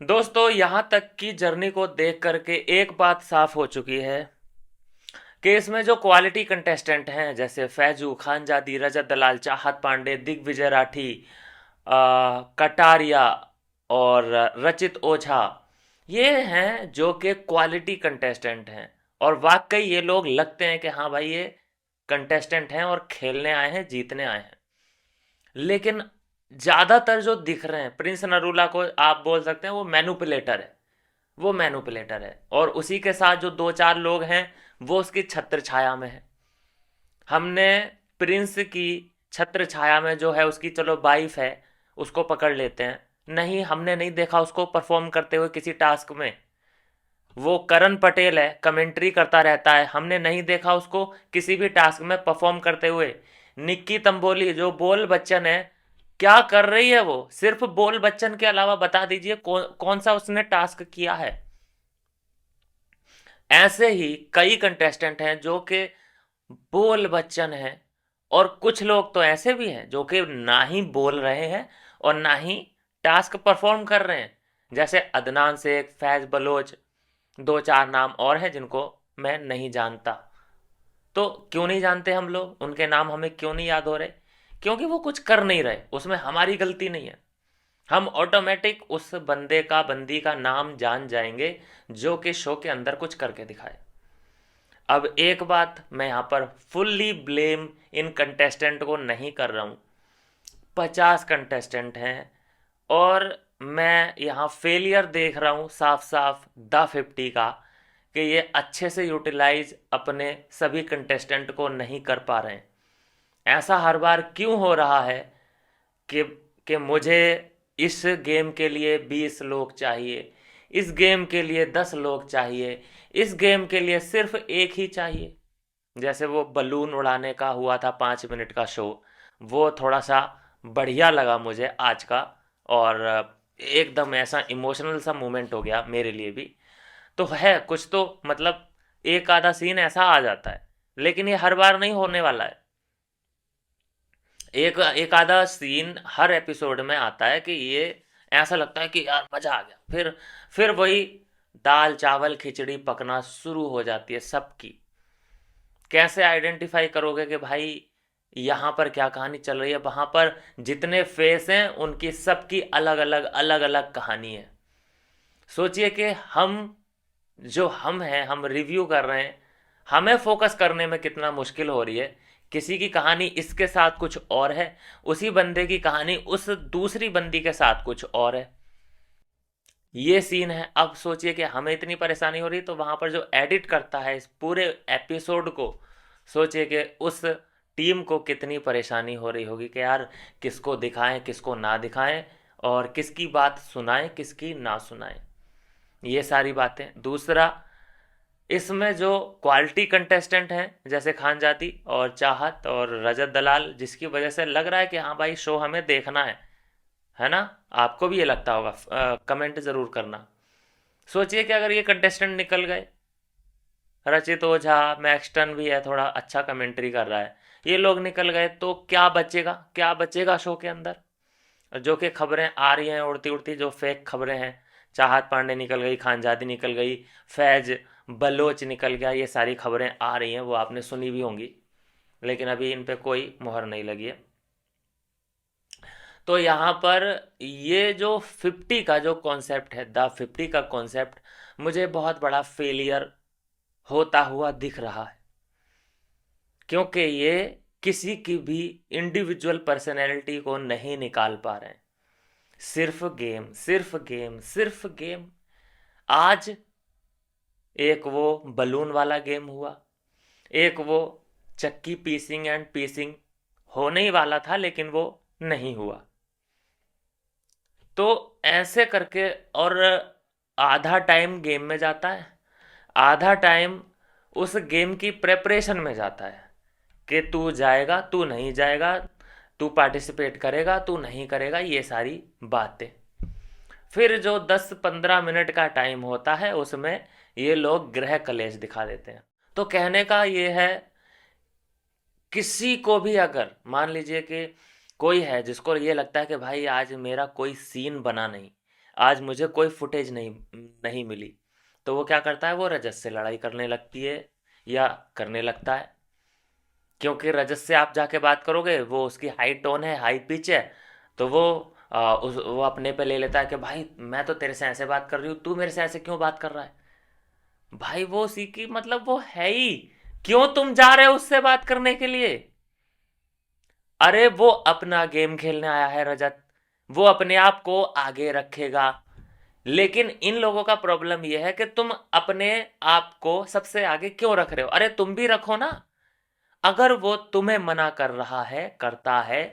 दोस्तों, यहाँ तक की जर्नी को देख करके एक बात साफ हो चुकी है कि इसमें जो क्वालिटी कंटेस्टेंट हैं जैसे फैजू, खानजादी, रजत दलाल, चाहत पांडे, दिग्विजय राठी, कटारिया और रचित ओझा, ये हैं जो कि क्वालिटी कंटेस्टेंट हैं। और वाकई ये लोग लगते हैं कि हाँ भाई, ये कंटेस्टेंट हैं और खेलने आए हैं, जीतने आए हैं। लेकिन ज्यादातर जो दिख रहे हैं, प्रिंस नरूला को आप बोल सकते हैं वो मैनुपुलेटर है। वो मैनुपुलेटर है और उसी के साथ जो दो चार लोग हैं वो उसकी छत्र छाया में है। हमने प्रिंस की छत्र छाया में जो है उसकी चलो वाइफ है, उसको पकड़ लेते हैं। नहीं, हमने नहीं देखा उसको परफॉर्म करते हुए किसी टास्क में। वो करण पटेल है, कमेंट्री करता रहता है, हमने नहीं देखा उसको किसी भी टास्क में परफॉर्म करते हुए। निक्की तंबोली जो बोल बच्चन है, क्या कर रही है वो? सिर्फ बोल बच्चन के अलावा बता दीजिए कौन सा उसने टास्क किया है। ऐसे ही कई कंटेस्टेंट हैं जो कि बोल बच्चन हैं। और कुछ लोग तो ऐसे भी हैं जो कि ना ही बोल रहे हैं और ना ही टास्क परफॉर्म कर रहे हैं। जैसे अदनान शेख, फैज बलोच, दो चार नाम और हैं जिनको मैं नहीं जानता। तो क्यों नहीं जानते हम लोग उनके नाम, हमें क्यों नहीं याद हो रहे? क्योंकि वो कुछ कर नहीं रहे, उसमें हमारी गलती नहीं है। हम ऑटोमेटिक उस बंदे का, बंदी का नाम जान जाएंगे जो कि शो के अंदर कुछ करके दिखाए। अब एक बात मैं यहाँ पर फुल्ली ब्लेम इन कंटेस्टेंट को नहीं कर रहा हूँ। 50 कंटेस्टेंट हैं और मैं यहाँ फेलियर देख रहा हूँ साफ साफ द 50 का, कि ये अच्छे से यूटिलाइज अपने सभी कंटेस्टेंट को नहीं कर पा रहे हैं। ऐसा हर बार क्यों हो रहा है कि मुझे इस गेम के लिए 20 लोग चाहिए, इस गेम के लिए 10 लोग चाहिए, इस गेम के लिए सिर्फ एक ही चाहिए। जैसे वो बलून उड़ाने का हुआ था 5 मिनट का शो, वो थोड़ा सा बढ़िया लगा मुझे आज का। और एकदम ऐसा इमोशनल सा मोमेंट हो गया मेरे लिए भी। तो है कुछ तो मतलब, एक आधा सीन ऐसा आ जाता है, लेकिन ये हर बार नहीं होने वाला है। एक एक आधा सीन हर एपिसोड में आता है कि ये ऐसा लगता है कि यार मजा आ गया, फिर वही दाल चावल खिचड़ी पकना शुरू हो जाती है सबकी। कैसे आइडेंटिफाई करोगे कि भाई यहाँ पर क्या कहानी चल रही है? वहां पर जितने फेस हैं उनकी सबकी अलग अलग अलग अलग कहानी है। सोचिए कि हम हैं, हम रिव्यू कर रहे हैं, हमें फोकस करने में कितना मुश्किल हो रही है। किसी की कहानी इसके साथ कुछ और है, उसी बंदे की कहानी उस दूसरी बंदी के साथ कुछ और है। ये सीन है। अब सोचिए कि हमें इतनी परेशानी हो रही है, तो वहां पर जो एडिट करता है इस पूरे एपिसोड को, सोचिए कि उस टीम को कितनी परेशानी हो रही होगी कि यार किसको दिखाएं, किसको ना दिखाएं, और किसकी बात सुनाएं, किसकी ना सुनाएं। ये सारी बातें। दूसरा, इसमें जो क्वालिटी कंटेस्टेंट हैं जैसे खानजादी और चाहत और रजत दलाल, जिसकी वजह से लग रहा है कि हाँ भाई शो हमें देखना है ना? आपको भी ये लगता होगा, कमेंट जरूर करना। सोचिए कि अगर ये कंटेस्टेंट निकल गए, रचित ओझा, मैक्सटन भी है, थोड़ा अच्छा कमेंट्री कर रहा है, ये लोग निकल गए तो क्या बचेगा? क्या बचेगा शो के अंदर? जो कि खबरें आ रही हैं उड़ती उड़ती, जो फेक खबरें हैं, चाहत पांडे निकल गई, खानजादी निकल गई, फैज बलोच निकल गया, ये सारी खबरें आ रही हैं, वो आपने सुनी भी होंगी, लेकिन अभी इन पे कोई मुहर नहीं लगी है। तो यहाँ पर ये जो 50 का जो कॉन्सेप्ट है, द 50 का कॉन्सेप्ट, मुझे बहुत बड़ा फेलियर होता हुआ दिख रहा है। क्योंकि ये किसी की भी इंडिविजुअल पर्सनैलिटी को नहीं निकाल पा रहे हैं। सिर्फ गेम, सिर्फ गेम, सिर्फ गेम। आज एक वो बलून वाला गेम हुआ, एक वो चक्की पीसिंग एंड पीसिंग होने ही वाला था लेकिन वो नहीं हुआ। तो ऐसे करके, और आधा टाइम गेम में जाता है, आधा टाइम उस गेम की प्रेपरेशन में जाता है कि तू जाएगा, तू नहीं जाएगा, तू पार्टिसिपेट करेगा, तू नहीं करेगा, ये सारी बातें। फिर जो 10-15 मिनट का टाइम होता है उसमें ये लोग गृह कलेश दिखा देते हैं। तो कहने का ये है, किसी को भी अगर मान लीजिए कि कोई है जिसको ये लगता है कि भाई आज मेरा कोई सीन बना नहीं, आज मुझे कोई फुटेज नहीं नहीं मिली। तो वो क्या करता है, वो रजत से लड़ाई करने लगती है या करने लगता है। क्योंकि रजत से आप जाके बात करोगे, वो उसकी हाई टोन है, हाई पिच है, तो वो अपने पे ले लेता है कि भाई मैं तो तेरे से ऐसे बात कर रही हूँ, तू मेरे से ऐसे क्यों बात कर रहा है। भाई वो उसी की मतलब वो है ही, क्यों तुम जा रहे हो उससे बात करने के लिए। अरे वो अपना गेम खेलने आया है रजत, वो अपने आप को आगे रखेगा। लेकिन इन लोगों का प्रॉब्लम यह है कि तुम अपने आप को सबसे आगे क्यों रख रहे हो। अरे तुम भी रखो ना। अगर वो तुम्हें मना कर रहा है, करता है,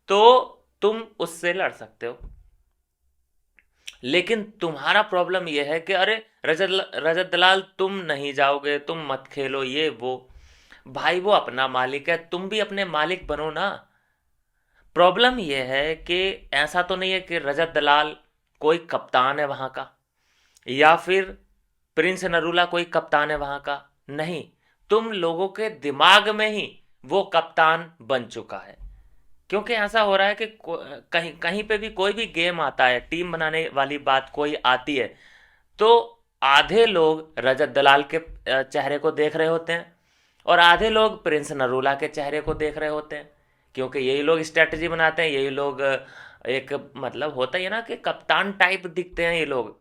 तो तुम उससे लड़ सकते हो। लेकिन तुम्हारा प्रॉब्लम यह है कि अरे रजत दलाल तुम नहीं जाओगे, तुम मत खेलो ये वो। भाई वो अपना मालिक है, तुम भी अपने मालिक बनो ना। प्रॉब्लम यह है कि ऐसा तो नहीं है कि रजत दलाल कोई कप्तान है वहां का, या फिर प्रिंस नरूला कोई कप्तान है वहां का। नहीं, तुम लोगों के दिमाग में ही वो कप्तान बन चुका है। क्योंकि ऐसा हो रहा है कि कहीं कहीं पे भी कोई भी गेम आता है, टीम बनाने वाली बात कोई आती है, तो आधे लोग रजत दलाल के चेहरे को देख रहे होते हैं, और आधे लोग प्रिंस नरूला के चेहरे को देख रहे होते हैं। क्योंकि यही लोग स्ट्रेटजी बनाते हैं, यही लोग एक मतलब होता ही है ना कि कप्तान टाइप दिखते हैं ये लोग।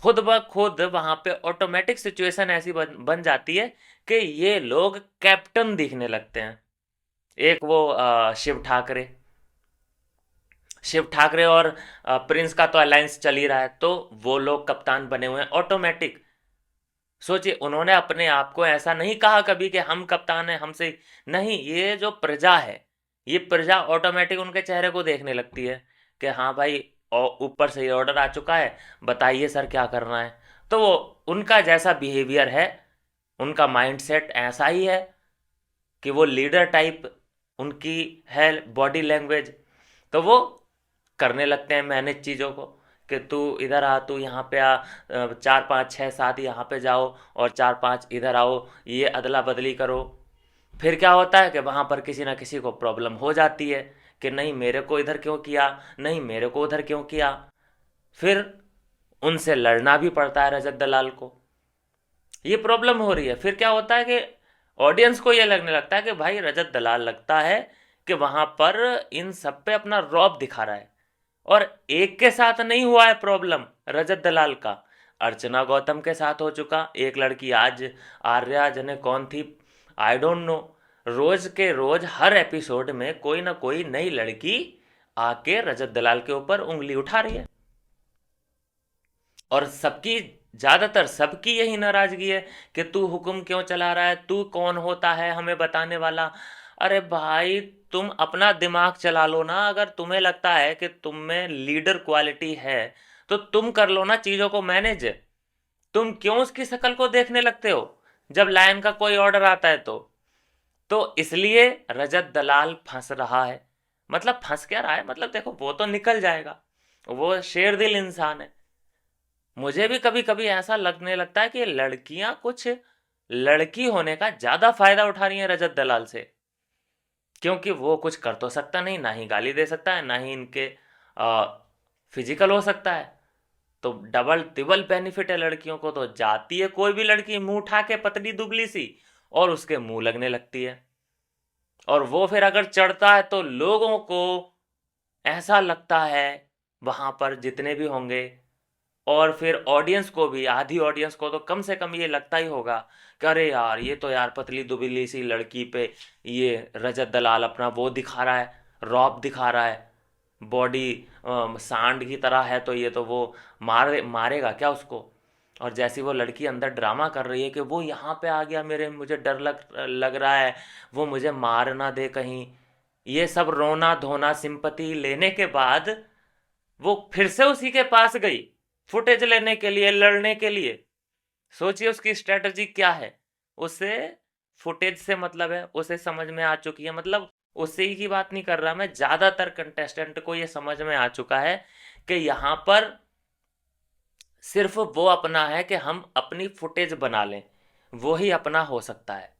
खुद ब खुद वहां पे ऑटोमेटिक सिचुएशन ऐसी बन जाती है कि ये लोग कैप्टन दिखने लगते हैं। एक वो शिव ठाकरे और प्रिंस का तो अलायंस चल ही रहा है, तो वो लोग कप्तान बने हुए हैं ऑटोमेटिक। सोचिए, उन्होंने अपने आप को ऐसा नहीं कहा कभी कि हम कप्तान हैं हमसे। नहीं, ये जो प्रजा है, ये प्रजा ऑटोमेटिक उनके चेहरे को देखने लगती है कि हाँ भाई, ऊपर से ये ऑर्डर आ चुका है, बताइए सर क्या करना है। तो वो उनका जैसा बिहेवियर है, उनका माइंडसेट ऐसा ही है कि वो लीडर टाइप उनकी है बॉडी लैंग्वेज। तो वो करने लगते हैं मैनेज चीज़ों को कि तू इधर आ, तू यहाँ पे आ, 4 5 6 7 यहाँ पे जाओ, और 4 5 इधर आओ, ये अदला बदली करो। फिर क्या होता है कि वहाँ पर किसी ना किसी को प्रॉब्लम हो जाती है कि नहीं मेरे को इधर क्यों किया, नहीं मेरे को उधर क्यों किया। फिर उनसे लड़ना भी पड़ता है रजत दलाल को। ये प्रॉब्लम हो रही है। फिर क्या होता है कि ऑडियंस को ये लगने लगता है कि भाई रजत दलाल लगता है कि वहां पर इन सब पे अपना रौब दिखा रहा है। और एक के साथ नहीं हुआ है प्रॉब्लम रजत दलाल का, अर्चना गौतम के साथ हो चुका। एक लड़की आज आर्या जने कौन थी, आई डोंट नो, रोज के रोज हर एपिसोड में कोई ना कोई नई लड़की आके रजत दलाल के ऊपर उंगली उठा रही है। और सबकी, ज्यादातर सबकी यही नाराजगी है कि तू हुक्म क्यों चला रहा है, तू कौन होता है हमें बताने वाला। अरे भाई, तुम अपना दिमाग चला लो ना। अगर तुम्हें लगता है कि तुम में लीडर क्वालिटी है, तो तुम कर लो ना चीजों को मैनेज। तुम क्यों उसकी शक्ल को देखने लगते हो जब लायन का कोई ऑर्डर आता है तो इसलिए रजत दलाल फंस रहा है। मतलब फंस क्या रहा है, मतलब देखो वो तो निकल जाएगा, वो शेर दिल इंसान है। मुझे भी कभी कभी ऐसा लगने लगता है कि लड़कियां कुछ लड़की होने का ज्यादा फायदा उठा रही हैं रजत दलाल से। क्योंकि वो कुछ कर तो सकता नहीं, ना ही गाली दे सकता है, ना ही इनके फिजिकल हो सकता है। तो डबल तिबल बेनिफिट है लड़कियों को। तो जाती है कोई भी लड़की मुंह उठा के, पतली दुबली सी, और उसके मुंह लगने लगती है। और वो फिर अगर चढ़ता है तो लोगों को ऐसा लगता है, वहां पर जितने भी होंगे, और फिर ऑडियंस को भी, आधी ऑडियंस को तो कम से कम ये लगता ही होगा कि अरे यार, ये तो यार पतली दुबली सी लड़की पे ये रजत दलाल अपना वो दिखा रहा है, रौब दिखा रहा है। बॉडी सांड की तरह है, तो ये तो वो मारेगा क्या उसको। और जैसी वो लड़की अंदर ड्रामा कर रही है कि वो यहाँ पे आ गया, मेरे मुझे डर लग लग रहा है, वो मुझे मार ना दे कहीं। ये सब रोना धोना सिंपति लेने के बाद वो फिर से उसी के पास गई फुटेज लेने के लिए, लड़ने के लिए। सोचिए उसकी स्ट्रेटजी क्या है। उसे फुटेज से मतलब है, उसे समझ में आ चुकी है। मतलब उसी की बात नहीं कर रहा मैं, ज्यादातर कंटेस्टेंट को ये समझ में आ चुका है कि यहाँ पर सिर्फ वो अपना है कि हम अपनी फुटेज बना लें, वो ही अपना हो सकता है।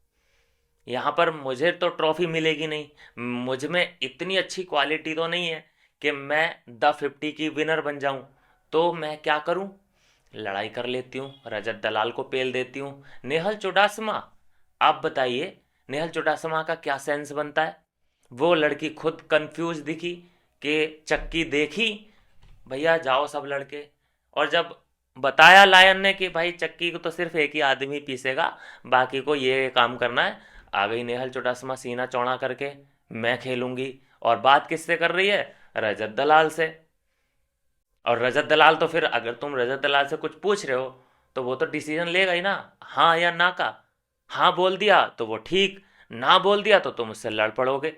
यहाँ पर मुझे तो ट्रॉफी मिलेगी नहीं, मुझ में इतनी अच्छी क्वालिटी तो नहीं है कि मैं द 50 की विनर बन जाऊं, तो मैं क्या करूं, लड़ाई कर लेती हूँ, रजत दलाल को पेल देती हूँ। नेहल चुडासमा, आप बताइए नेहल चुडासमा का क्या सेंस बनता है। वो लड़की खुद कंफ्यूज दिखी कि चक्की देखी, भैया जाओ सब लड़के। और जब बताया लायन ने कि भाई चक्की को तो सिर्फ एक ही आदमी पीसेगा, बाकी को ये काम करना है, आ गई नेहल चुडासमा सीना चौड़ा करके, मैं खेलूंगी। और बात किससे कर रही है, रजत दलाल से। और रजत दलाल तो फिर अगर तुम रजत दलाल से कुछ पूछ रहे हो तो वो तो डिसीजन लेगा ही ना, हाँ या ना का। हाँ बोल दिया तो वो ठीक, ना बोल दिया तो तुम उससे लड़ पड़ोगे।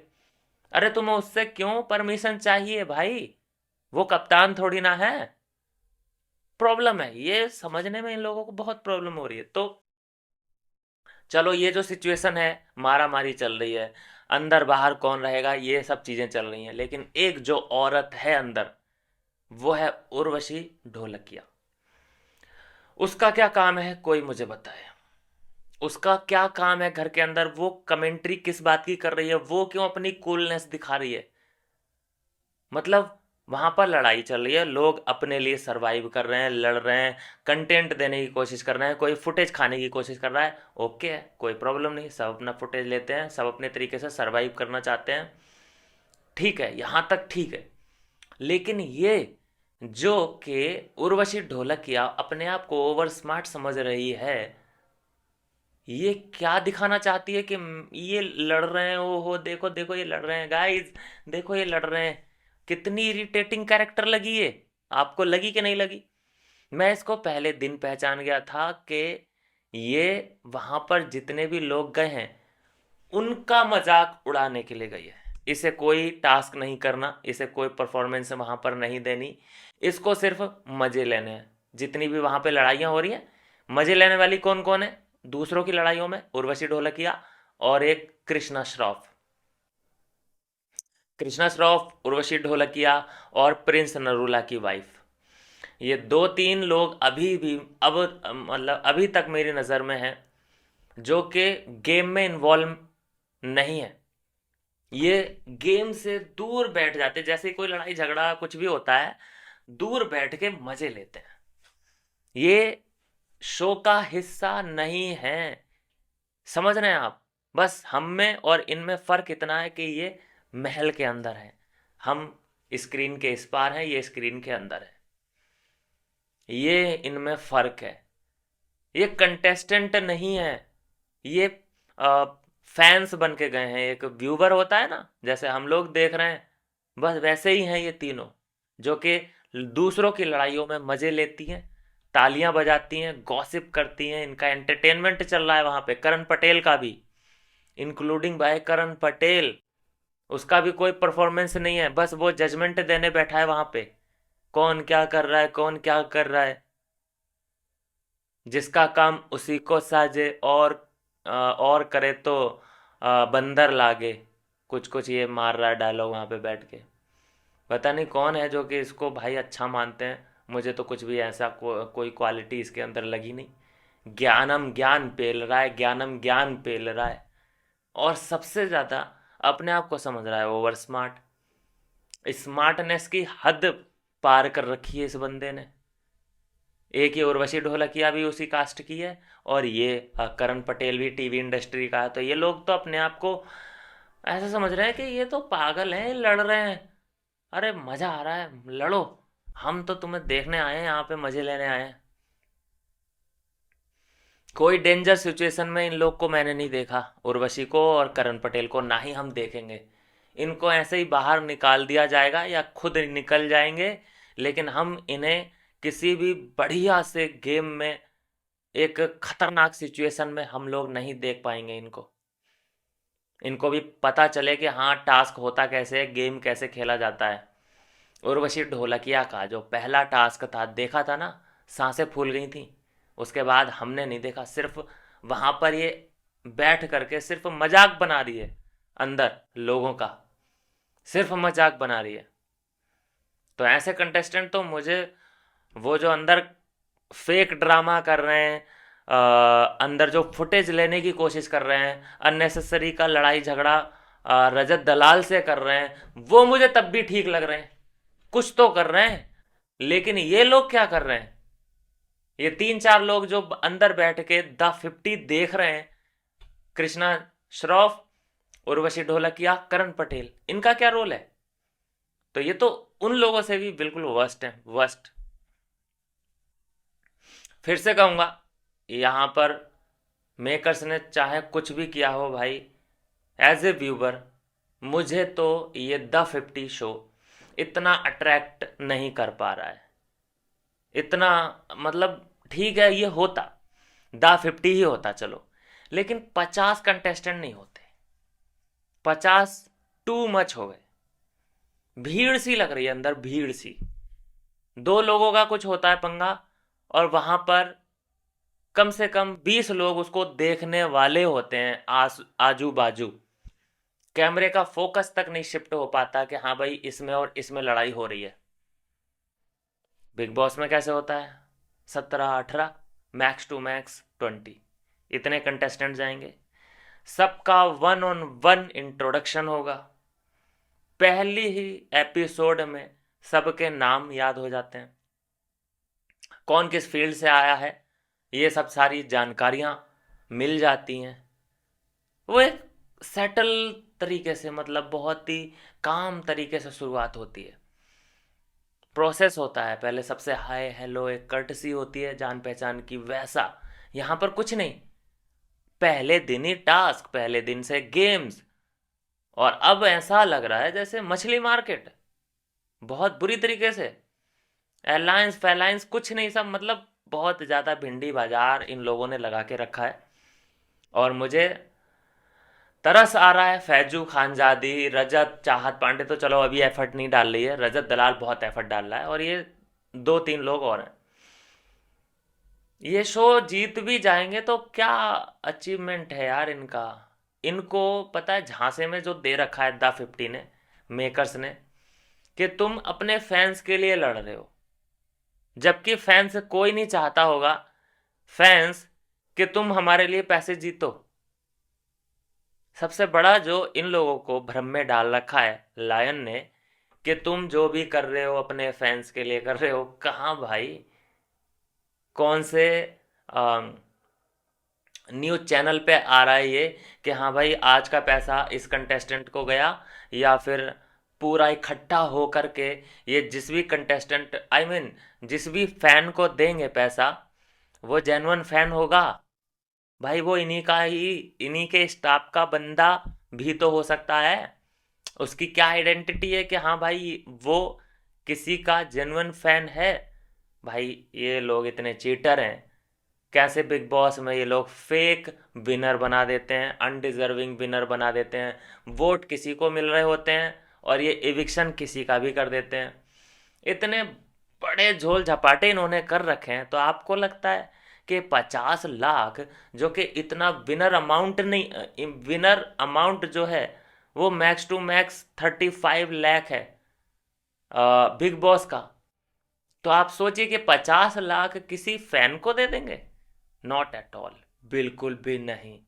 अरे तुम्हें उससे क्यों परमिशन चाहिए भाई, वो कप्तान थोड़ी ना है। प्रॉब्लम है ये समझने में, इन लोगों को बहुत प्रॉब्लम हो रही है। तो चलो ये जो सिचुएशन है, मारा मारी चल रही है, अंदर बाहर कौन रहेगा, ये सब चीजें चल रही हैं, लेकिन एक जो औरत है अंदर, वो है उर्वशी ढोलकिया। उसका क्या काम है कोई मुझे बताए, उसका क्या काम है घर के अंदर, वो कमेंट्री किस बात की कर रही है, वो क्यों अपनी कूलनेस दिखा रही है। मतलब वहां पर लड़ाई चल रही है, लोग अपने लिए सरवाइव कर रहे हैं, लड़ रहे हैं, कंटेंट देने की कोशिश कर रहे हैं, कोई फुटेज खाने की कोशिश कर रहा है, ओके है, कोई प्रॉब्लम नहीं, सब अपना फुटेज लेते हैं, सब अपने तरीके से सरवाइव करना चाहते हैं, ठीक है, यहां तक ठीक है। लेकिन ये जो कि उर्वशी ढोलकिया अपने आप को ओवर स्मार्ट समझ रही है, ये क्या दिखाना चाहती है कि ये लड़ रहे हैं, ओ हो देखो देखो ये लड़ रहे हैं गाइस, देखो ये लड़ रहे हैं। कितनी इरिटेटिंग कैरेक्टर लगी ये, आपको लगी कि नहीं लगी। मैं इसको पहले दिन पहचान गया था कि ये वहां पर जितने भी लोग गए हैं उनका मजाक उड़ाने के लिए गई है, इसे कोई टास्क नहीं करना, इसे कोई परफॉर्मेंस वहां पर नहीं देनी, इसको सिर्फ मजे लेने हैं। जितनी भी वहां पे लड़ाइयाँ हो रही हैं, मजे लेने वाली कौन कौन है दूसरों की लड़ाइयों में, उर्वशी ढोलकिया और एक कृष्णा श्रॉफ। कृष्णा श्रॉफ, उर्वशी ढोलकिया और प्रिंस नरूला की वाइफ, ये दो तीन लोग अभी भी, अब मतलब अभी तक मेरी नज़र में है, जो कि गेम में इन्वॉल्व नहीं है। ये गेम से दूर बैठ जाते, जैसे ही कोई लड़ाई झगड़ा कुछ भी होता है, दूर बैठ के मजे लेते हैं। ये शो का हिस्सा नहीं है, समझ रहे हैं आप। बस हम में और इनमें फर्क इतना है कि ये महल के अंदर है, हम स्क्रीन के इस पार हैं, ये स्क्रीन के अंदर है, ये इनमें फर्क है। ये कंटेस्टेंट नहीं है, ये फैंस बन के गए हैं। एक व्यूवर होता है ना, जैसे हम लोग देख रहे हैं, बस वैसे ही हैं ये तीनों, जो कि दूसरों की लड़ाइयों में मजे लेती हैं, तालियां बजाती हैं, गॉसिप करती हैं, इनका एंटरटेनमेंट चल रहा है वहां पे। करण पटेल का भी, इंक्लूडिंग बाय करण पटेल, उसका भी कोई परफॉर्मेंस नहीं है, बस वो जजमेंट देने बैठा है वहां पे, कौन क्या कर रहा है, कौन क्या कर रहा है, जिसका काम उसी को साजे, और करे तो बंदर लागे, कुछ कुछ ये मार रहा है डायलॉग वहां पे बैठ के। पता नहीं कौन है जो कि इसको भाई अच्छा मानते हैं, मुझे तो कुछ भी ऐसा कोई क्वालिटी इसके अंदर लगी नहीं। ज्ञानम ज्ञान पेल रहा है, ज्ञानम ज्ञान पेल रहा है, और सबसे ज़्यादा अपने आप को समझ रहा है ओवर स्मार्ट। स्मार्टनेस की हद पार कर रखी है इस बंदे ने। एक ये उर्वशी ढोलकिया भी उसी कास्ट की है, और ये करण पटेल भी टीवी इंडस्ट्री का है। तो ये लोग तो अपने आप को ऐसा समझ रहे हैं कि ये तो पागल हैं, ये लड़ रहे हैं, अरे मजा आ रहा है लड़ो, हम तो तुम्हें देखने आए हैं, यहाँ पे मजे लेने आए हैं। कोई डेंजर सिचुएशन में इन लोग को मैंने नहीं देखा, उर्वशी को और करण पटेल को, ना ही हम देखेंगे। इनको ऐसे ही बाहर निकाल दिया जाएगा या खुद निकल जाएंगे, लेकिन हम इन्हें किसी भी बढ़िया से गेम में, एक खतरनाक सिचुएशन में हम लोग नहीं देख पाएंगे इनको। इनको भी पता चले कि हाँ टास्क होता कैसे है, गेम कैसे खेला जाता है। उर्वशी ढोलकिया का जो पहला टास्क था, देखा था ना, सांसें फूल गई थी। उसके बाद हमने नहीं देखा, सिर्फ वहां पर ये बैठ करके सिर्फ मजाक बना रही है, अंदर लोगों का सिर्फ मजाक बना रही है। तो ऐसे कंटेस्टेंट तो मुझे, वो जो अंदर फेक ड्रामा कर रहे हैं, अंदर जो फुटेज लेने की कोशिश कर रहे हैं, अननेसेसरी का लड़ाई झगड़ा रजत दलाल से कर रहे हैं, वो मुझे तब भी ठीक लग रहे हैं। कुछ तो कर रहे हैं। लेकिन ये लोग क्या कर रहे हैं, ये 3-4 लोग जो अंदर बैठ के द 50 देख रहे हैं, कृष्णा श्रॉफ, उर्वशी ढोलकिया, करण पटेल, इनका क्या रोल है? तो ये तो उन लोगों से भी बिल्कुल वर्स्ट है, वर्स्ट। फिर से कहूंगा, यहां पर मेकर्स ने चाहे कुछ भी किया हो भाई, एज ए व्यूवर मुझे तो ये द 50 शो इतना अट्रैक्ट नहीं कर पा रहा है। इतना मतलब ठीक है, ये होता द 50 ही होता चलो, लेकिन 50 कंटेस्टेंट नहीं होते। 50 टू मच हो गए। भीड़ सी लग रही है अंदर, भीड़ सी। दो लोगों का कुछ होता है पंगा, और वहां पर कम से कम 20 लोग उसको देखने वाले होते हैं, आजू बाजू। कैमरे का फोकस तक नहीं शिफ्ट हो पाता कि हाँ भाई इसमें और इसमें लड़ाई हो रही है। बिग बॉस में कैसे होता है, 17-18, मैक्स टू मैक्स 20, इतने कंटेस्टेंट जाएंगे, सबका 1-on-1 इंट्रोडक्शन होगा। पहली ही एपिसोड में सबके नाम याद हो जाते हैं, कौन किस फील्ड से आया है, ये सब सारी जानकारियां मिल जाती हैं। वो एक सेटल तरीके से, मतलब बहुत ही काम तरीके से शुरुआत होती है। प्रोसेस होता है, पहले सबसे हाय हेलो, एक कर्टसी होती है जान पहचान की, वैसा यहाँ पर कुछ नहीं। पहले दिन ही टास्क, पहले दिन से गेम्स, और अब ऐसा लग रहा है जैसे मछली मार्केट, बहुत बुरी तरीके से। एलायंस फैलायंस कुछ नहीं, सब मतलब बहुत ज़्यादा भिंडी बाजार इन लोगों ने लगा के रखा है। और मुझे तरस आ रहा है, फैजू खानजादी, रजत, चाहत पांडे तो चलो अभी एफर्ट नहीं डाल रही है, रजत दलाल बहुत एफर्ट डाल रहा है, और ये 2-3 लोग और हैं। ये शो जीत भी जाएंगे तो क्या अचीवमेंट है यार इनका। इनको पता है झांसे में जो दे रखा है द 50 ने, मेकर्स ने, कि तुम अपने फैंस के लिए लड़ रहे हो, जबकि फैंस कोई नहीं चाहता होगा, फैंस, कि तुम हमारे लिए पैसे जीतो। सबसे बड़ा जो इन लोगों को भ्रम में डाल रखा है लायन ने, कि तुम जो भी कर रहे हो अपने फैंस के लिए कर रहे हो, कहाँ भाई? कौन से न्यूज चैनल पे आ रहा है ये कि हाँ भाई आज का पैसा इस कंटेस्टेंट को गया, या फिर पूरा इकट्ठा हो करके ये जिस भी कंटेस्टेंट, आई मीन जिस भी फैन को देंगे पैसा, वो जेन्युइन फैन होगा? भाई वो इन्हीं का ही, इन्हीं के स्टाफ का बंदा भी तो हो सकता है। उसकी क्या आइडेंटिटी है कि हाँ भाई वो किसी का जेन्युइन फैन है? भाई ये लोग इतने चीटर हैं, कैसे बिग बॉस में ये लोग फेक विनर बना देते हैं, अनडिजर्विंग विनर बना देते हैं, वोट किसी को मिल रहे होते हैं और ये एविक्शन किसी का भी कर देते हैं। इतने बड़े झोल झपाटे इन्होंने कर रखे हैं, तो आपको लगता है कि 50 लाख, जो कि इतना विनर अमाउंट नहीं, विनर अमाउंट जो है वो मैक्स टू मैक्स 35 लाख है बिग बॉस का, तो आप सोचिए कि 50 लाख किसी फैन को दे देंगे? नॉट एट ऑल, बिल्कुल भी नहीं।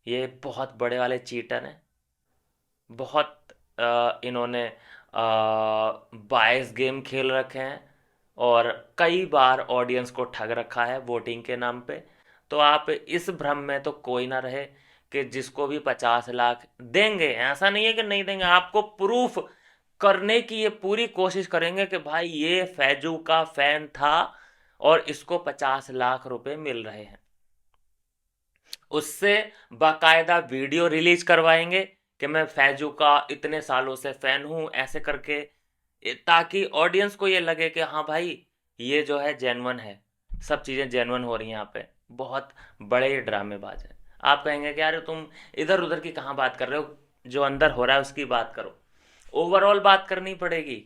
ये बहुत बड़े वाले चीटर हैं, बहुत इन्होंने बायस गेम खेल रखे हैं, और कई बार ऑडियंस को ठग रखा है वोटिंग के नाम पे। तो आप इस भ्रम में तो कोई ना रहे कि जिसको भी 50 लाख देंगे, ऐसा नहीं है कि नहीं देंगे, आपको प्रूफ करने की ये पूरी कोशिश करेंगे कि भाई ये फैजू का फैन था और इसको 50 लाख रुपए मिल रहे हैं। उससे बाकायदा वीडियो रिलीज करवाएंगे कि मैं फैजू का इतने सालों से फैन हूं, ऐसे करके, ताकि ऑडियंस को ये लगे कि हाँ भाई ये जो है जेन्युइन है, सब चीज़ें जेन्युइन हो रही हैं यहाँ पे। बहुत बड़े ड्रामेबाज हैं। आप कहेंगे कि यार तुम इधर उधर की कहाँ बात कर रहे हो, जो अंदर हो रहा है उसकी बात करो। ओवरऑल बात करनी पड़ेगी,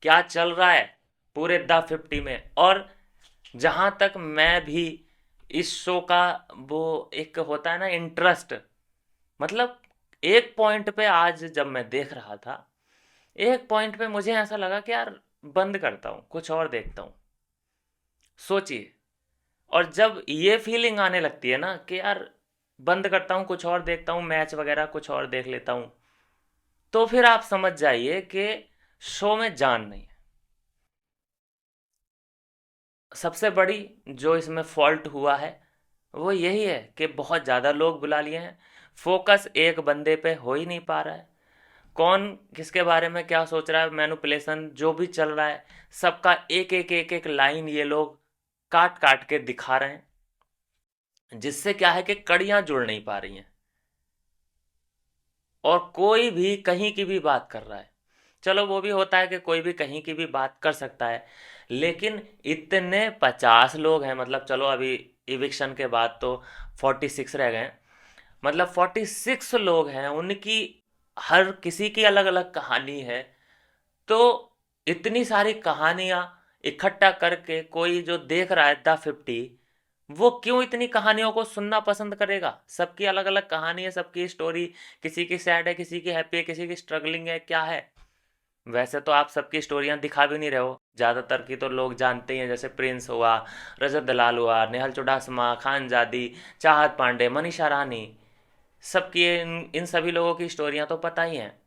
क्या चल रहा है पूरे द 50 में। और जहाँ तक मैं भी इस शो का, वो एक होता है ना इंटरेस्ट, मतलब एक पॉइंट पे आज जब मैं देख रहा था, एक पॉइंट पे मुझे ऐसा लगा कि यार बंद करता हूँ, कुछ और देखता हूँ। सोचिए, और जब ये फीलिंग आने लगती है ना कि यार बंद करता हूँ, कुछ और देखता हूँ, मैच वगैरह कुछ और देख लेता हूँ, तो फिर आप समझ जाइए कि शो में जान नहीं है। सबसे बड़ी जो इसमें फॉल्ट हुआ है वो यही है कि बहुत ज़्यादा लोग बुला लिए हैं, फोकस एक बंदे पे हो ही नहीं पा रहा है। कौन किसके बारे में क्या सोच रहा है, मैनिपुलेशन जो भी चल रहा है, सबका एक एक एक एक लाइन ये लोग काट काट के दिखा रहे हैं, जिससे क्या है कि कड़ियां जुड़ नहीं पा रही हैं और कोई भी कहीं की भी बात कर रहा है। चलो वो भी होता है कि कोई भी कहीं की भी बात कर सकता है, लेकिन इतने 50 लोग हैं, मतलब चलो अभी इविक्शन के बाद तो 46 रह गए, मतलब 46 लोग हैं, उनकी हर किसी की अलग अलग कहानी है। तो इतनी सारी कहानियां इकट्ठा करके कोई जो देख रहा है द 50, वो क्यों इतनी कहानियों को सुनना पसंद करेगा? सबकी अलग अलग कहानी है, सबकी स्टोरी, किसी की सैड है, किसी की हैप्पी है, किसी की स्ट्रगलिंग है, क्या है। वैसे तो आप सबकी स्टोरियां दिखा भी नहीं रहे हो, ज़्यादातर की तो लोग जानते ही हैं, जैसे प्रिंस हुआ, रजत दलाल हुआ, नेहल चुडासमा, खानजादी, चाहत पांडे, मनीषा रानी, सबकी इन सभी लोगों की स्टोरियां तो पता ही हैं।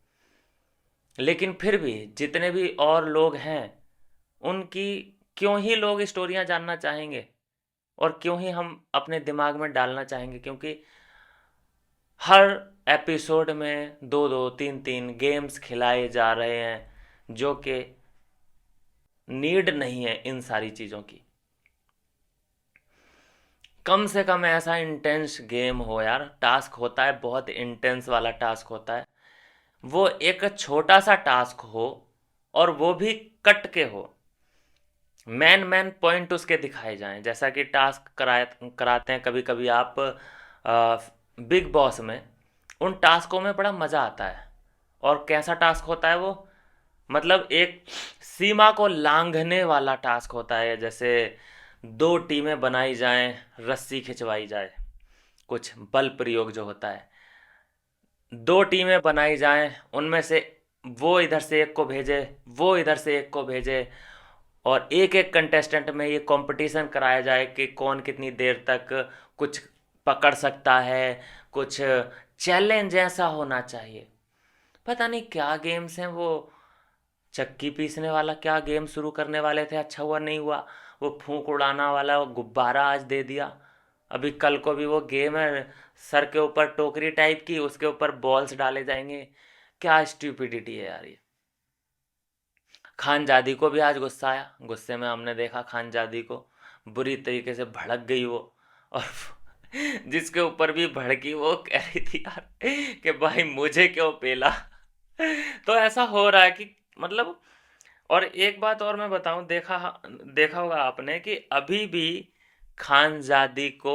लेकिन फिर भी जितने भी और लोग हैं, उनकी क्यों ही लोग स्टोरियां जानना चाहेंगे और क्यों ही हम अपने दिमाग में डालना चाहेंगे? क्योंकि हर एपिसोड में दो दो तीन तीन गेम्स खिलाए जा रहे हैं, जो कि नीड नहीं है इन सारी चीज़ों की। कम से कम ऐसा इंटेंस गेम हो यार, टास्क होता है बहुत इंटेंस वाला टास्क होता है, वो एक छोटा सा टास्क हो और वो भी कट के हो, मैन मैन पॉइंट उसके दिखाए जाएं, जैसा कि टास्क कराते हैं कभी कभी आप बिग बॉस में। उन टास्कों में बड़ा मज़ा आता है। और कैसा टास्क होता है वो? मतलब एक सीमा को लांघने वाला टास्क होता है, जैसे दो टीमें बनाई जाएं, रस्सी खिंचवाई जाए, कुछ बल प्रयोग जो होता है, दो टीमें बनाई जाएं, उनमें से वो इधर से एक को भेजे, वो इधर से एक को भेजे, और एक एक कंटेस्टेंट में ये कंपटीशन कराया जाए कि कौन कितनी देर तक कुछ पकड़ सकता है, कुछ चैलेंज ऐसा होना चाहिए। पता नहीं क्या गेम्स हैं वो। चक्की पीसने वाला क्या गेम शुरू करने वाले थे, अच्छा हुआ नहीं हुआ। वो फूंक उड़ाना वाला वो गुब्बारा आज दे दिया। अभी कल को भी वो गेम है, सर के ऊपर टोकरी टाइप की, उसके ऊपर बॉल्स डाले जाएंगे। क्या स्टूपिडिटी है यार ये। खानजादी को भी आज गुस्सा आया, गुस्से में हमने देखा खानजादी को, बुरी तरीके से भड़क गई वो। और जिसके ऊपर भी भड़की वो कह रही थी यार कि भाई मुझे क्यों पेला। तो ऐसा हो रहा है कि मतलब, और एक बात और मैं बताऊं, देखा देखा होगा आपने कि अभी भी खानजादी को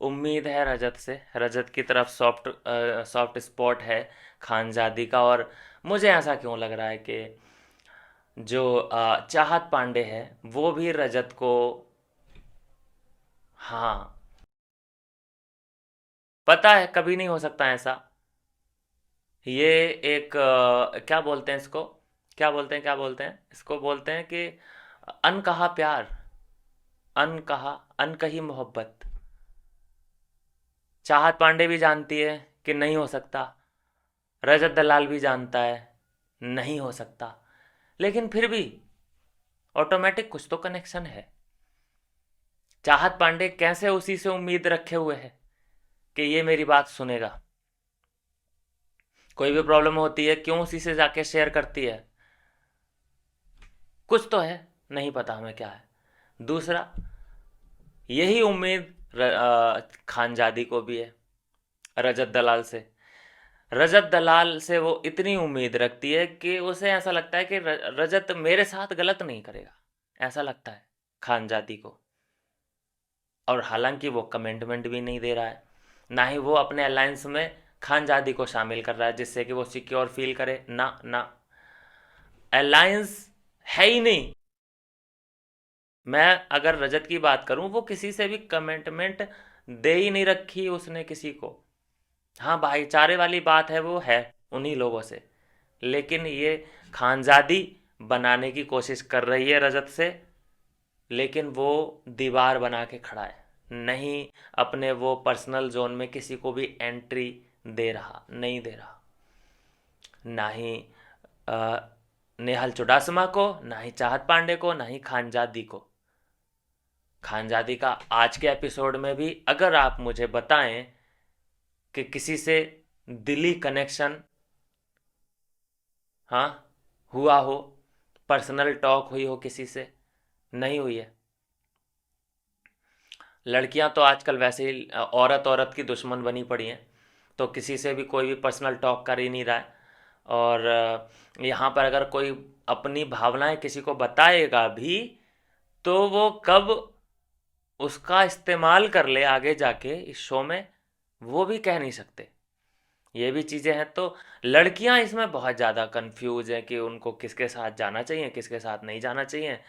उम्मीद है रजत से, रजत की तरफ सॉफ्ट स्पॉट है खानजादी का। और मुझे ऐसा क्यों लग रहा है कि जो चाहत पांडे है वो भी रजत को, हाँ, पता है कभी नहीं हो सकता ऐसा। ये एक क्या बोलते हैं इसको, क्या बोलते हैं इसको, बोलते हैं कि अनकहा प्यार, अनकहा, अनकही मोहब्बत। चाहत पांडे भी जानती है कि नहीं हो सकता, रजत दलाल भी जानता है नहीं हो सकता, लेकिन फिर भी ऑटोमेटिक कुछ तो कनेक्शन है। चाहत पांडे कैसे उसी से उम्मीद रखे हुए है कि ये मेरी बात सुनेगा, कोई भी प्रॉब्लम होती है क्यों उसी से जाके शेयर करती है, कुछ तो है, नहीं पता हमें क्या है। दूसरा, यही उम्मीद खानजादी को भी है रजत दलाल से। रजत दलाल से वो इतनी उम्मीद रखती है कि उसे ऐसा लगता है कि रजत मेरे साथ गलत नहीं करेगा, ऐसा लगता है खानजादी को। और हालांकि वो कमिटमेंट भी नहीं दे रहा है, ना ही वो अपने अलायंस में खानजादी को शामिल कर रहा है जिससे कि वो सिक्योर फील करे। ना ना, अलायंस है ही नहीं। मैं अगर रजत की बात करूं, वो किसी से भी कमिटमेंट दे ही नहीं रखी उसने किसी को। हाँ, भाईचारे वाली बात है वो है उन्हीं लोगों से, लेकिन ये खानजादी बनाने की कोशिश कर रही है रजत से, लेकिन वो दीवार बना के खड़ा है, नहीं अपने वो पर्सनल जोन में किसी को भी एंट्री दे रहा, नहीं दे रहा। ना ही नेहल चुडासमा को, ना ही चाहत पांडे को, ना ही खानजादी को। खानजादी का आज के एपिसोड में भी अगर आप मुझे बताएं कि किसी से दिली कनेक्शन, हाँ, हुआ हो, पर्सनल टॉक हुई हो किसी से, नहीं हुई है। लड़कियां तो आजकल वैसे ही औरत औरत की दुश्मन बनी पड़ी हैं, तो किसी से भी कोई भी पर्सनल टॉक कर ही नहीं रहा है। और यहाँ पर अगर कोई अपनी भावनाएं किसी को बताएगा भी तो वो कब उसका इस्तेमाल कर ले आगे जाके इस शो में, वो भी कह नहीं सकते। ये भी चीज़ें हैं। तो लड़कियां इसमें बहुत ज़्यादा कंफ्यूज हैं कि उनको किसके साथ जाना चाहिए, किसके साथ नहीं जाना चाहिए।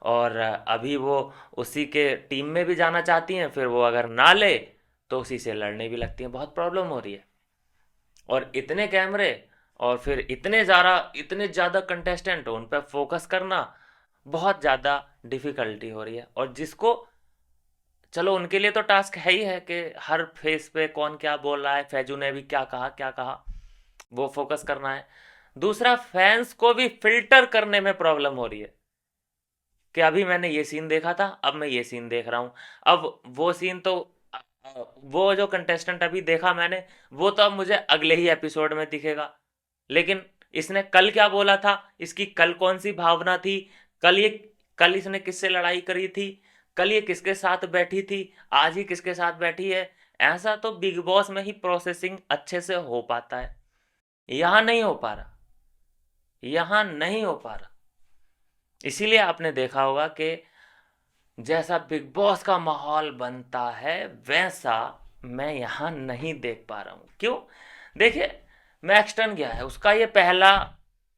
और अभी वो उसी के टीम में भी जाना चाहती हैं, फिर वो अगर ना ले तो उसी से लड़ने भी लगती हैं। बहुत प्रॉब्लम हो रही है। और इतने कैमरे और फिर इतने ज़्यादा कंटेस्टेंट, उन पर फोकस करना बहुत ज़्यादा डिफ़िकल्टी हो रही है। और जिसको, चलो उनके लिए तो टास्क है ही है कि हर फेस पे कौन क्या बोल रहा है, फैजू ने भी क्या कहा, वो फोकस करना है। दूसरा, फैंस को भी फिल्टर करने में प्रॉब्लम हो रही है कि अभी मैंने ये सीन देखा था, अब मैं ये सीन देख रहा हूँ। अब वो सीन तो वो जो कंटेस्टेंट अभी देखा मैंने, वो तो अब मुझे अगले ही एपिसोड में दिखेगा। लेकिन इसने कल क्या बोला था, इसकी कल कौन सी भावना थी, कल ये कल इसने किससे लड़ाई करी थी, कल ये किसके साथ बैठी थी, आज ही किसके साथ बैठी है, ऐसा तो बिग बॉस में ही प्रोसेसिंग अच्छे से हो पाता है। यहाँ नहीं हो पा रहा, यहाँ नहीं हो पा रहा। इसीलिए आपने देखा होगा कि जैसा बिग बॉस का माहौल बनता है वैसा मैं यहाँ नहीं देख पा रहा हूँ। क्यों? देखिए, मैक्सटन क्या है, उसका ये पहला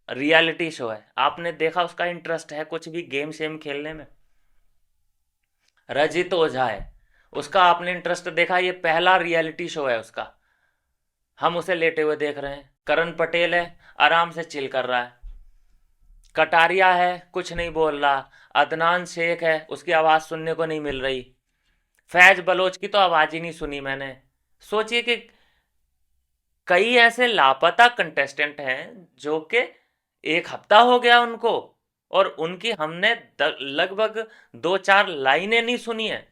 रियलिटी शो है। आपने देखा उसका इंटरेस्ट है कुछ भी गेम शेम खेलने में? रजित ओझा है, उसका आपने इंटरेस्ट देखा? ये पहला रियलिटी शो है उसका, हम उसे लेटे हुए देख रहे हैं। करण पटेल है, आराम से चिल कर रहा है। कटारिया है, कुछ नहीं बोल रहा। अदनान शेख है, उसकी आवाज़ सुनने को नहीं मिल रही। फैज बलोच की तो आवाज़ ही नहीं सुनी मैंने। सोचिए कि कई ऐसे लापता कंटेस्टेंट हैं जो कि एक हफ्ता हो गया उनको, और उनकी हमने लगभग 2-4 लाइनें नहीं सुनी है।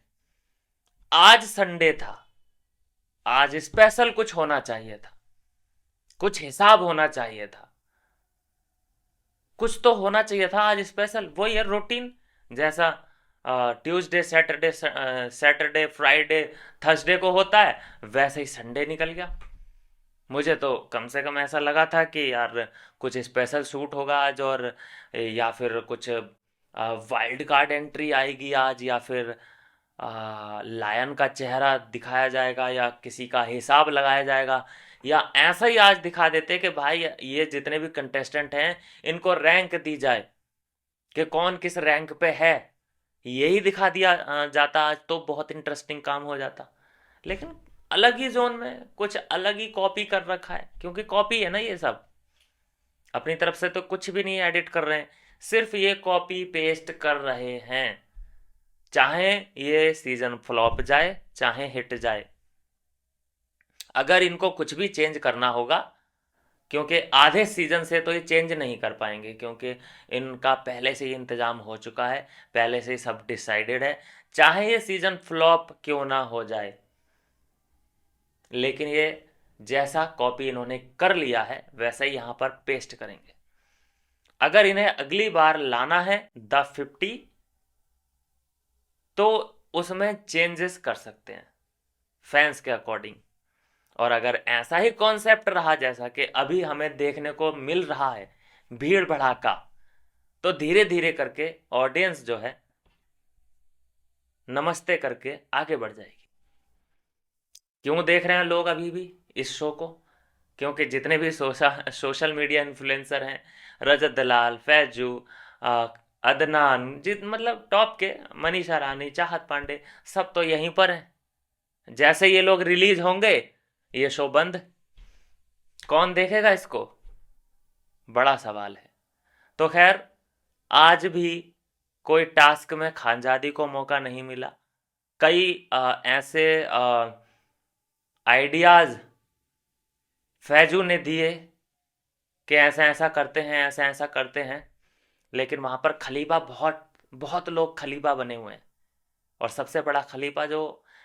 आज संडे था, आज स्पेशल कुछ होना चाहिए था, कुछ हिसाब होना चाहिए था, कुछ तो होना चाहिए था आज स्पेशल। वो ये रूटीन जैसा ट्यूसडे सैटरडे फ्राइडे थर्सडे को होता है, वैसे ही संडे निकल गया। मुझे तो कम से कम ऐसा लगा था कि यार कुछ स्पेशल शूट होगा आज, और या फिर कुछ वाइल्ड कार्ड एंट्री आएगी आज, या फिर लायन का चेहरा दिखाया जाएगा, या किसी का हिसाब लगाया जाएगा, या ऐसा ही आज दिखा देते कि भाई ये जितने भी कंटेस्टेंट हैं इनको रैंक दी जाए कि कौन किस रैंक पे है। यही दिखा दिया जाता आज, तो बहुत इंटरेस्टिंग काम हो जाता। लेकिन अलग ही जोन में कुछ अलग ही कॉपी कर रखा है, क्योंकि कॉपी है ना ये सब। अपनी तरफ से तो कुछ भी नहीं एडिट कर रहे हैं, सिर्फ ये कॉपी पेस्ट कर रहे हैं। चाहे ये सीजन फ्लॉप जाए चाहे हिट जाए, अगर इनको कुछ भी चेंज करना होगा, क्योंकि आधे सीजन से तो ये चेंज नहीं कर पाएंगे, क्योंकि इनका पहले से ही इंतजाम हो चुका है, पहले से ही सब डिसाइडेड है। चाहे ये सीजन फ्लॉप क्यों ना हो जाए, लेकिन ये जैसा कॉपी इन्होंने कर लिया है वैसा ही यहाँ पर पेस्ट करेंगे। अगर इन्हें अगली बार लाना है द 50, तो उसमें चेंजेस कर सकते हैं फैंस के अकॉर्डिंग। और अगर ऐसा ही कॉन्सेप्ट रहा जैसा कि अभी हमें देखने को मिल रहा है, भीड़ भड़ाका, तो धीरे धीरे करके ऑडियंस जो है नमस्ते करके आगे बढ़ जाएगी। क्यों देख रहे हैं लोग अभी भी इस शो को? क्योंकि जितने भी सोशल मीडिया इन्फ्लुएंसर हैं, रजत दलाल, फैजू, अदनान, जित मतलब टॉप के, मनीषा रानी, चाहत पांडे, सब तो यहीं पर हैं। जैसे ये लोग रिलीज होंगे ये शो बंद। कौन देखेगा इसको? बड़ा सवाल है। तो खैर, आज भी कोई टास्क में खानजादी को मौका नहीं मिला। कई ऐसे आइडियाज फैजू ने दिए कि ऐसा ऐसा करते हैं, ऐसा ऐसा करते हैं, लेकिन वहाँ पर खलीबा बहुत बहुत लोग खलीबा बने हुए हैं, और सबसे बड़ा खलीफा जो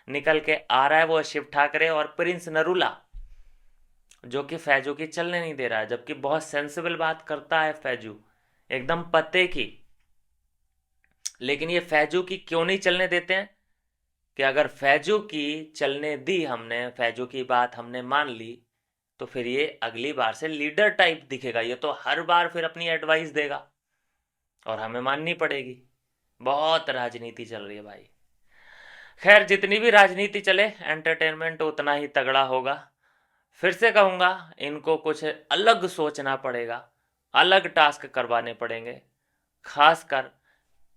निकल के आ रहा है वो शिव ठाकरे और प्रिंस नरूला, जो कि फैजू की चलने नहीं दे रहा है, जबकि बहुत सेंसिबल बात करता है फैजू, एकदम पते की। लेकिन ये फैजू की क्यों नहीं चलने देते हैं कि अगर फैजू की चलने दी हमने, फैजू की बात हमने मान ली, तो फिर ये अगली बार से लीडर टाइप दिखेगा, ये तो हर बार फिर अपनी एडवाइस देगा और हमें माननी पड़ेगी। बहुत राजनीति चल रही है भाई। खैर, जितनी भी राजनीति चले, एंटरटेनमेंट उतना ही तगड़ा होगा। फिर से कहूँगा, इनको कुछ अलग सोचना पड़ेगा, अलग टास्क करवाने पड़ेंगे, खासकर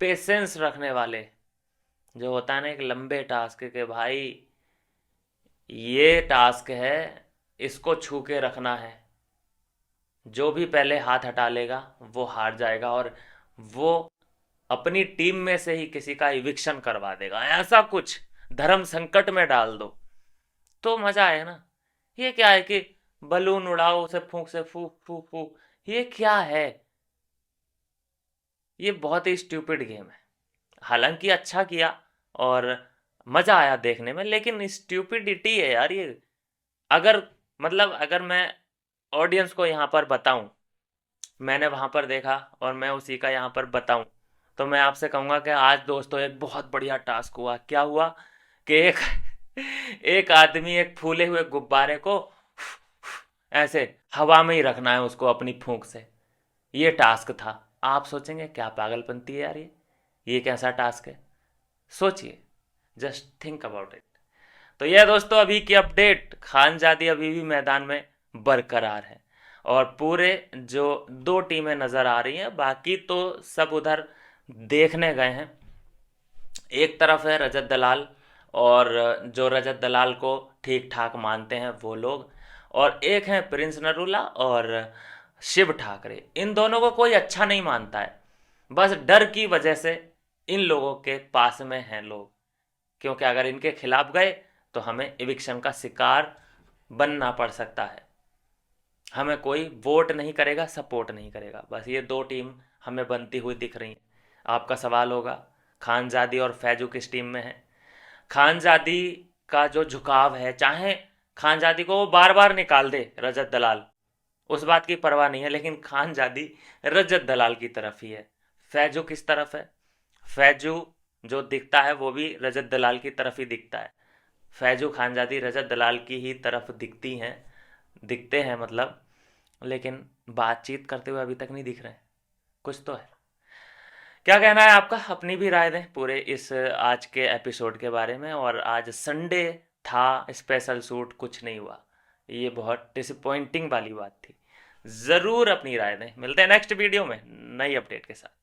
पेशेंस रखने वाले, जो होता है ना एक लंबे टास्क के भाई, ये टास्क है, इसको छू के रखना है। जो भी पहले हाथ हटा लेगा वो हार जाएगा और वो अपनी टीम में से ही किसी का इविक्शन करवा देगा। ऐसा कुछ धर्म संकट में डाल दो तो मजा आए ना। ये क्या है कि बलून उड़ाओ, उसे फूंक से फूक फूक फूक, ये क्या है? ये बहुत ही स्टूपिड गेम है। हालांकि अच्छा किया और मजा आया देखने में, लेकिन स्टूपिडिटी है यार ये। अगर मतलब अगर मैं ऑडियंस को यहाँ पर बताऊं, मैंने वहां पर देखा और मैं उसी का यहाँ पर बताऊं, तो मैं आपसे कहूंगा कि आज दोस्तों एक बहुत बढ़िया टास्क हुआ। क्या हुआ कि एक एक आदमी एक फूले हुए गुब्बारे को ऐसे हवा में ही रखना है उसको अपनी फूंक से। ये टास्क था। आप सोचेंगे क्या पागलपंती है यार ये कैसा टास्क है? सोचिए, जस्ट थिंक अबाउट इट। तो यह दोस्तों अभी की अपडेट, खानजादी अभी भी मैदान में बरकरार है और पूरे जो 2 टीमें नजर आ रही हैं, बाकी तो सब उधर देखने गए हैं। एक तरफ है रजत दलाल, और जो रजत दलाल को ठीक ठाक मानते हैं वो लोग, और एक है प्रिंस नरूला और शिव ठाकरे। इन दोनों को कोई अच्छा नहीं मानता है, बस डर की वजह से इन लोगों के पास में हैं लोग, क्योंकि अगर इनके खिलाफ गए तो हमें इविक्शन का शिकार बनना पड़ सकता है। हमें कोई वोट नहीं करेगा, सपोर्ट नहीं करेगा। बस ये 2 टीम हमें बनती हुई दिख रही हैं। आपका सवाल होगा खानजादी और फैजू किस टीम में है? खानजादी का जो झुकाव है, चाहे खानजादी को वो बार बार निकाल दे रजत दलाल, उस बात की परवाह नहीं है, लेकिन खानजादी रजत दलाल की तरफ ही है। फैजू किस तरफ है? फैजू जो दिखता है वो भी रजत दलाल की तरफ ही दिखता है। फैजू खानजादी रजत दलाल की ही तरफ दिखती हैं, दिखते हैं मतलब, लेकिन बातचीत करते हुए अभी तक नहीं दिख रहे हैं। कुछ तो है। क्या कहना है आपका? अपनी भी राय दें पूरे इस आज के एपिसोड के बारे में। और आज संडे था, स्पेशल शूट कुछ नहीं हुआ, ये बहुत डिसअपॉइंटिंग वाली बात थी। ज़रूर अपनी राय दें। मिलते हैं नेक्स्ट वीडियो में नई अपडेट के साथ।